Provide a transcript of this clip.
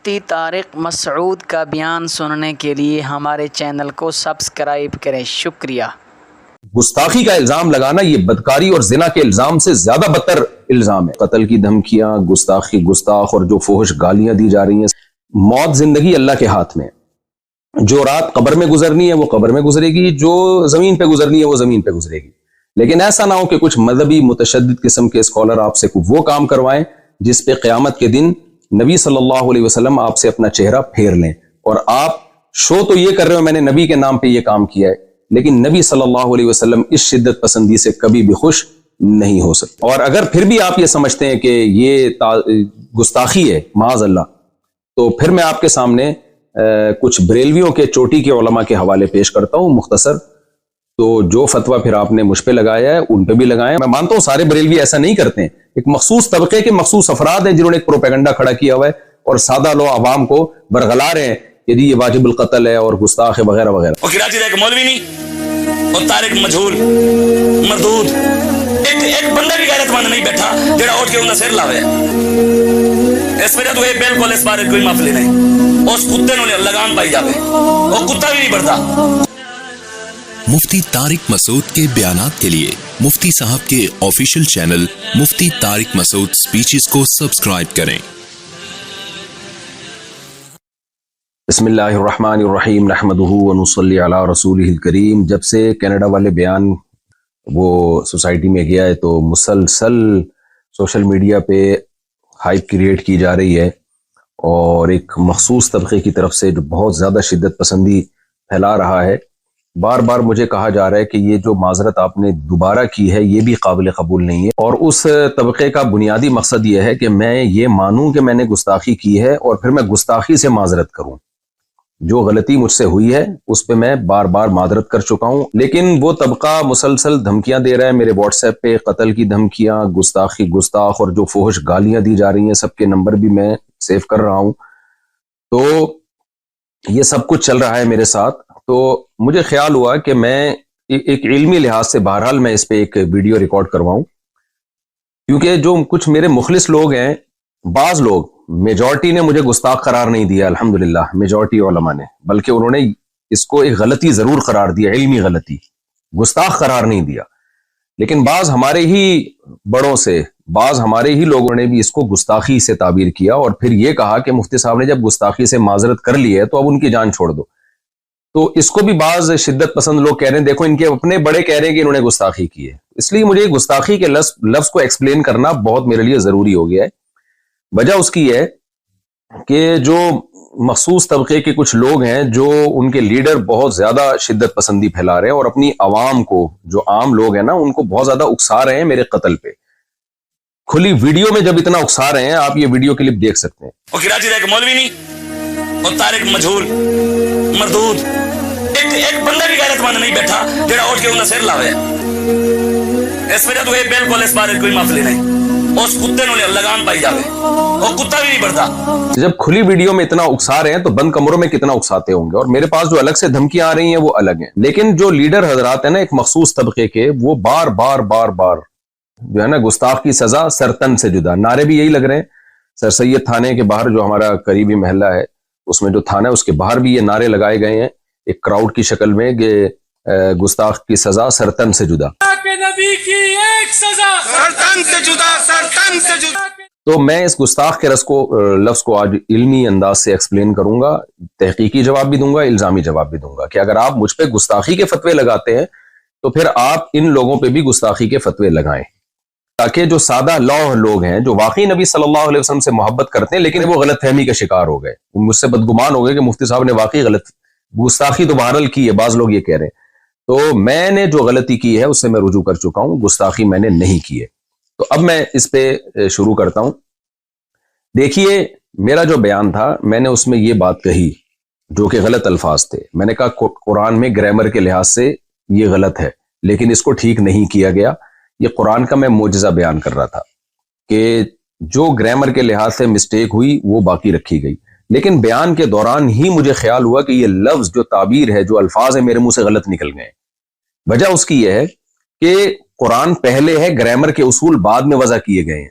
مفتی طارق مسعود کا بیان سننے کے لیے ہمارے چینل کو سبسکرائب کریں۔ شکریہ۔ گستاخی کا الزام لگانا یہ بدکاری اور زنا کے الزام سے زیادہ بدتر الزام ہے۔ قتل کی دھمکیاں، گستاخ اور جو فحش گالیاں دی جا رہی ہیں۔ موت زندگی اللہ کے ہاتھ میں، جو رات قبر میں گزرنی ہے وہ قبر میں گزرے گی، جو زمین پہ گزرنی ہے وہ زمین پہ گزرے گی۔ لیکن ایسا نہ ہو کہ کچھ مذہبی متشدد قسم کے اسکالر آپ سے وہ کام کروائیں جس پہ قیامت کے دن نبی صلی اللہ علیہ وسلم آپ سے اپنا چہرہ پھیر لیں، اور آپ شو تو یہ کر رہے ہو میں نے نبی کے نام پہ یہ کام کیا ہے، لیکن نبی صلی اللہ علیہ وسلم اس شدت پسندی سے کبھی بھی خوش نہیں ہو سکتے۔ اور اگر پھر بھی آپ یہ سمجھتے ہیں کہ یہ گستاخی ہے معاذ اللہ، تو پھر میں آپ کے سامنے کچھ بریلویوں کے چوٹی کے علماء کے حوالے پیش کرتا ہوں مختصر، تو جو فتویٰ پھر آپ نے مجھ پہ لگایا ہے ان پہ بھی لگائیں۔ میں مانتا ہوں سارے بریلوی ایسا نہیں کرتے ہیں، ایک مخصوص طبقے کے مخصوص افراد ہیں جنہوں نے ایک پروپیگنڈا کھڑا کیا ہوا ہے اور سادہ لو عوام کو برگلا رہے ہیں کہ جی یہ واجب القتل ہے اور گستاخ ہے وغیرہ وغیرہ۔ وہ کراچی کا ایک مولوی نہیں اور طارق مجہول مردود، ایک بندہ بھی غیرت مند نہیں بیٹھا جڑا اٹھ کے انہاں سر لاوے اس وجہ تو یہ بالکل اس بارے کوئی معافی نہیں، اس کتے نے لگام پائی جاوے، وہ کتا بھی نہیں بڑھتا۔ مفتی طارق مسعود کے بیانات کے لیے مفتی صاحب کے آفیشیل چینل مفتی طارق مسعود سپیچز کو سبسکرائب کریں۔ بسم اللہ الرحمن الرحیم، نحمدہ ونصلی علی رسولہ الکریم۔ جب سے کینیڈا والے بیان وہ سوسائٹی میں گیا ہے تو مسلسل سوشل میڈیا پہ ہائپ کریٹ کی جا رہی ہے، اور ایک مخصوص طبقے کی طرف سے جو بہت زیادہ شدت پسندی پھیلا رہا ہے۔ بار بار مجھے کہا جا رہا ہے کہ یہ جو معذرت آپ نے دوبارہ کی ہے یہ بھی قابل قبول نہیں ہے، اور اس طبقے کا بنیادی مقصد یہ ہے کہ میں یہ مانوں کہ میں نے گستاخی کی ہے اور پھر میں گستاخی سے معذرت کروں۔ جو غلطی مجھ سے ہوئی ہے اس پہ میں بار بار معذرت کر چکا ہوں، لیکن وہ طبقہ مسلسل دھمکیاں دے رہا ہے میرے واٹس ایپ پہ، قتل کی دھمکیاں، گستاخ اور جو فحش گالیاں دی جا رہی ہیں سب کے نمبر بھی میں سیو کر رہا ہوں۔ تو یہ سب کچھ چل رہا ہے میرے ساتھ، تو مجھے خیال ہوا کہ میں ایک علمی لحاظ سے بہرحال میں اس پہ ایک ویڈیو ریکارڈ کرواؤں، کیونکہ جو کچھ میرے مخلص لوگ ہیں، بعض لوگ، میجورٹی نے مجھے گستاخ قرار نہیں دیا الحمدللہ، میجورٹی علماء نے، بلکہ انہوں نے اس کو ایک غلطی ضرور قرار دیا، علمی غلطی، گستاخ قرار نہیں دیا۔ لیکن بعض ہمارے ہی بڑوں سے، بعض ہمارے ہی لوگوں نے بھی اس کو گستاخی سے تعبیر کیا، اور پھر یہ کہا کہ مفتی صاحب نے جب گستاخی سے معذرت کر لی ہے تو اب ان کی جان چھوڑ دو۔ تو اس کو بھی بعض شدت پسند لوگ کہہ رہے ہیں دیکھو ان کے اپنے بڑے کہہ رہے ہیں کہ انہوں نے گستاخی کی ہے۔ اس لیے مجھے گستاخی کے لفظ کو ایکسپلین کرنا بہت میرے لیے ضروری ہو گیا ہے۔ وجہ اس کی ہے کہ جو مخصوص طبقے کے کچھ لوگ ہیں جو ان کے لیڈر بہت زیادہ شدت پسندی پھیلا رہے ہیں، اور اپنی عوام کو، جو عام لوگ ہیں نا، ان کو بہت زیادہ اکسا رہے ہیں میرے قتل پہ۔ کھلی ویڈیو میں جب اتنا اکسا رہے ہیں، آپ یہ ویڈیو کلپ دیکھ سکتے ہیں۔ وہ کراچی کا ایک مولوی نہیں اور طارق مجہول مردود، ایک بندہ بھی غیرت مند نہیں بیٹھا جڑا اٹھ کے انہاں سر لاوے اس وجہ تو یہ بالکل اس بارے کوئی معافی نہیں، اس کتے نے لگام پائی جاوے، وہ کتا بھی نہیں بڑھتا۔ جب کھلی ویڈیو میں اتنا اکسا رہے ہیں تو بند کمروں میں کتنا اکساتے ہوں گے، اور میرے پاس جو الگ سے دھمکیاں آ رہی ہیں وہ الگ ہیں۔ لیکن جو لیڈر حضرات ہیں نا ایک مخصوص طبقے کے، وہ بار بار جو ہے نا گستاخ کی سزا سرتن سے جدا، نعرے بھی یہی لگ رہے ہیں۔ سر سید تھانے کے باہر جو ہمارا قریبی محلہ ہے اس میں جو تھانہ ہے اس کے باہر بھی یہ نعرے لگائے گئے ہیں ایک کراؤڈ کی شکل میں کہ گستاخ کی سزا سرتن سے جدا، نبی کی ایک سزا سرتن سے جدا، سرتن سے جدا۔ تو میں اس گستاخ کے لفظ کو آج علمی انداز سے ایکسپلین کروں گا، تحقیقی جواب بھی دوں گا، الزامی جواب بھی دوں گا کہ اگر آپ مجھ پہ گستاخی کے فتوے لگاتے ہیں تو پھر آپ ان لوگوں پہ بھی گستاخی کے فتوے لگائیں، تاکہ جو سادہ لوگ ہیں جو واقعی نبی صلی اللہ علیہ وسلم سے محبت کرتے ہیں لیکن وہ غلط فہمی کا شکار ہو گئے، وہ مجھ سے بدگمان ہو گئے کہ مفتی صاحب نے واقعی غلط گستاخی تو بہرحال کی ہے، بعض لوگ یہ کہہ رہے ہیں، تو میں نے جو غلطی کی ہے اس سے میں رجوع کر چکا ہوں، گستاخی میں نے نہیں کی ہے۔ تو اب میں اس پہ شروع کرتا ہوں۔ دیکھیے میرا جو بیان تھا میں نے اس میں یہ بات کہی جو کہ غلط الفاظ تھے، میں نے کہا قرآن میں گرامر کے لحاظ سے یہ غلط ہے لیکن اس کو ٹھیک نہیں کیا گیا۔ یہ قرآن کا میں معجزہ بیان کر رہا تھا کہ جو گرامر کے لحاظ سے مسٹیک ہوئی وہ باقی رکھی گئی، لیکن بیان کے دوران ہی مجھے خیال ہوا کہ یہ لفظ جو تعبیر ہے، جو الفاظ ہیں میرے منہ سے غلط نکل گئے۔ وجہ اس کی یہ ہے کہ قرآن پہلے ہے، گرامر کے اصول بعد میں وضع کیے گئے ہیں۔